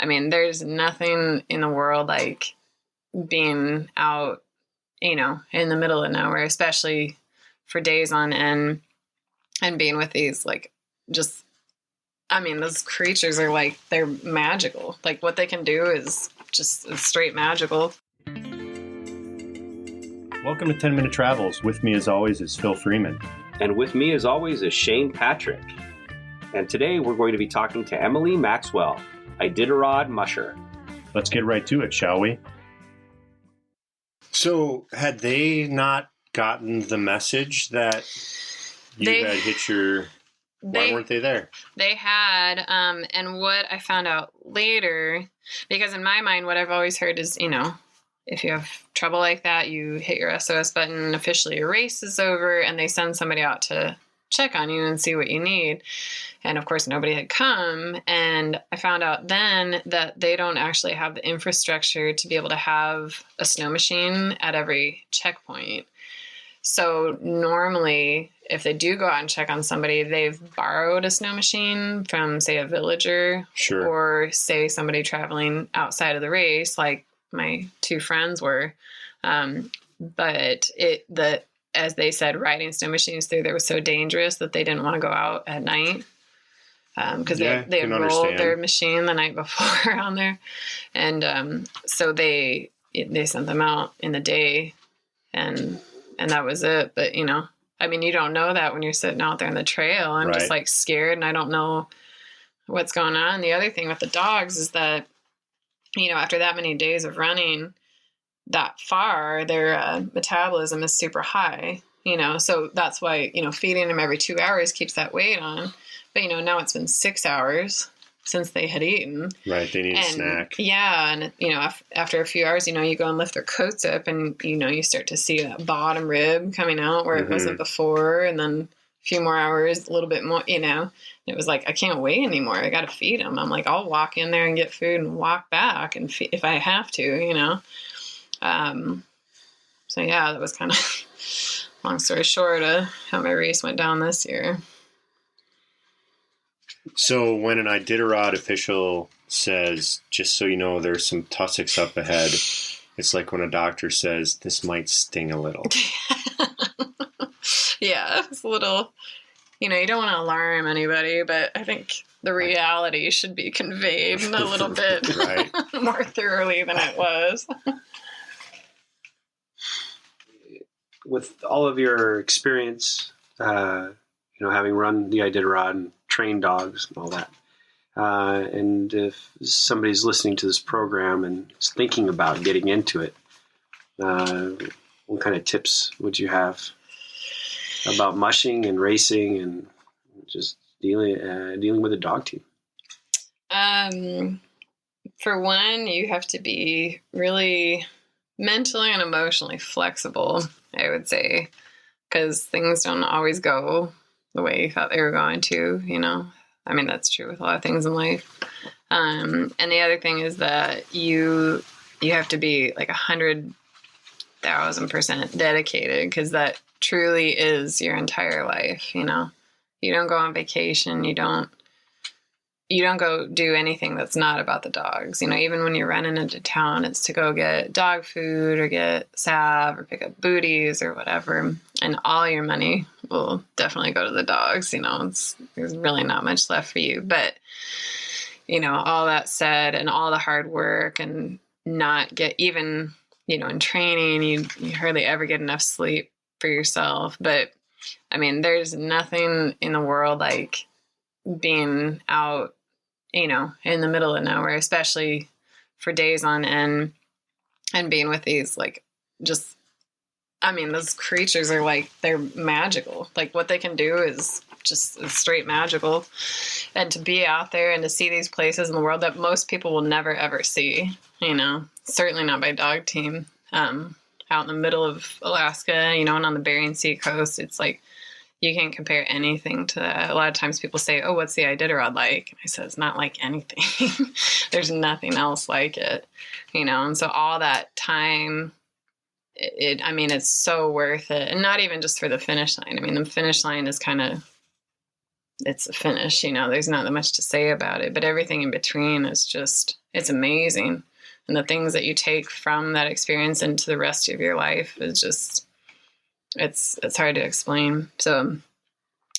I mean, there's nothing in the world like being out, in the middle of nowhere, especially for days on end, and being with these those creatures are like, they're magical. Like what they can do is just straight magical. Welcome to 10-Minute Travels. With me as always is Phil Freeman. And with me as always is Shane Patrick. And today we're going to be talking to Emily Maxwell, Iditarod Musher. Let's get right to it, shall we? So, had they not gotten the message that you had hit your... Why weren't they there? They had, and what I found out later, because in my mind, what I've always heard is, if you have trouble like that, you hit your SOS button, officially your race is over, and they send somebody out to check on you and see what you need. And of course, nobody had come. And I found out then that they don't actually have the infrastructure to be able to have a snow machine at every checkpoint. So normally, if they do go out and check on somebody, they've borrowed a snow machine from, say, a villager, sure, or say somebody traveling outside of the race, like my two friends were. But as they said, riding snow machines through there was so dangerous that they didn't want to go out at night, because they had rolled their machine the night before on there. And so they sent them out in the day, and that was it. But, you don't know that when you're sitting out there on the trail. I'm just like scared, and I don't know what's going on. The other thing with the dogs is that, after that many days of running that far, their metabolism is super high, so that's why, feeding them every 2 hours keeps that weight on. But, now it's been 6 hours since they had eaten. Right. They need a snack. Yeah. And, after a few hours, you go and lift their coats up, and, you start to see that bottom rib coming out where it wasn't before. And then a few more hours, a little bit more, and it was like, I can't wait anymore. I got to feed them. I'm like, I'll walk in there and get food and walk back and if I have to, So yeah, that was kind of long story short of how my race went down this year. So when an Iditarod official says, just so you know, there's some tussocks up ahead, it's like when a doctor says, this might sting a little. Yeah, it's a little, you don't want to alarm anybody, but I think the reality should be conveyed a little bit more thoroughly than it was. With all of your experience, having run the Iditarod and trained dogs and all that, and if somebody's listening to this program and is thinking about getting into it, what kind of tips would you have about mushing and racing and just dealing with a dog team? For one, you have to be really mentally and emotionally flexible, I would say, because things don't always go the way you thought they were going to, that's true with a lot of things in life. And the other thing is that you have to be like 100,000% dedicated, because that truly is your entire life. You don't go on vacation. You don't go do anything that's not about the dogs. Even when you're running into town, it's to go get dog food or get salve or pick up booties or whatever. And all your money will definitely go to the dogs. There's really not much left for you. But, all that said, and all the hard work, and not get even, in training, you hardly ever get enough sleep for yourself. But there's nothing in the world like being out, in the middle of nowhere, especially for days on end, and being with these, those creatures are like, they're magical. Like what they can do is just straight magical. And to be out there and to see these places in the world that most people will never, ever see, certainly not by dog team, out in the middle of Alaska, and on the Bering Sea coast, it's like, you can't compare anything to that. A lot of times people say, oh, what's the Iditarod like? And I said, it's not like anything. There's nothing else like it, and so all that time, it's so worth it. And not even just for the finish line. The finish line is kind of it's a finish. There's not that much to say about it, but everything in between is just, it's amazing. And the things that you take from that experience into the rest of your life is just, it's hard to explain. So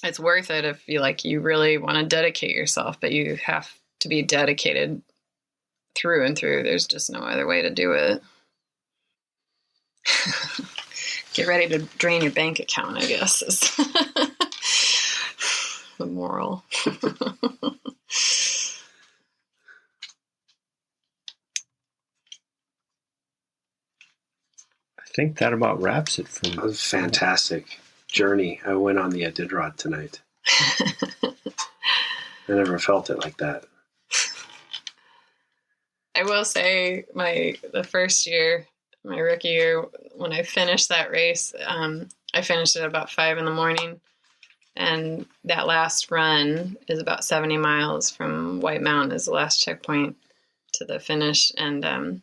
it's worth it if you really want to dedicate yourself, but you have to be dedicated through and through. There's just no other way to do it. Get ready to drain your bank account, I guess, is the moral. I think that about wraps it for me. That was a fantastic journey I went on the Iditarod tonight. I never felt it like that. I will say the first year, my rookie year, when I finished that race, I finished at about 5 a.m. And that last run is about 70 miles from White Mountain is the last checkpoint to the finish. And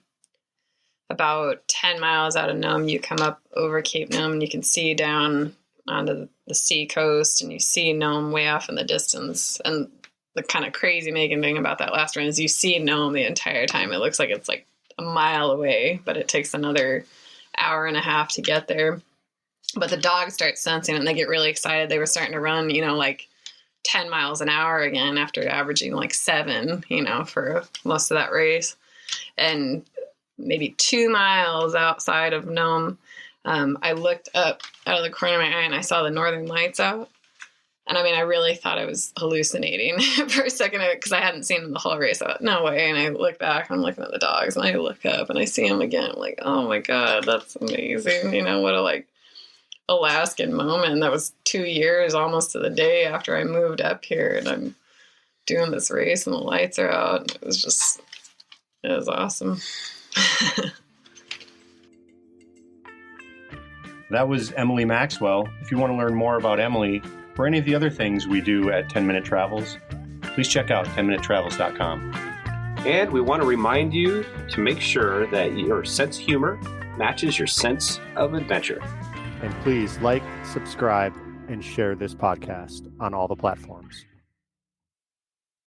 about 10 miles out of Nome, you come up over Cape Nome and you can see down onto the sea coast, and you see Nome way off in the distance. And the kind of crazy making thing about that last run is you see Nome the entire time. It looks like it's like a mile away, but it takes another hour and a half to get there. But the dogs start sensing it and they get really excited. They were starting to run, 10 miles an hour again after averaging 7, for most of that race. And maybe 2 miles outside of Nome, I looked up out of the corner of my eye and I saw the northern lights out. And I really thought I was hallucinating for a second because I hadn't seen them the whole race. I thought, no way. And I look back, I'm looking at the dogs, and I look up and I see them again. I'm like, oh my God, that's amazing. What a Alaskan moment. That was 2 years almost to the day after I moved up here, and I'm doing this race and the lights are out. It was awesome. That was Emily Maxwell. If you want to learn more about Emily or any of the other things we do at 10 Minute Travels, please check out 10minutetravels.com. And we want to remind you to make sure that your sense of humor matches your sense of adventure. And please like, subscribe, and share this podcast on all the platforms.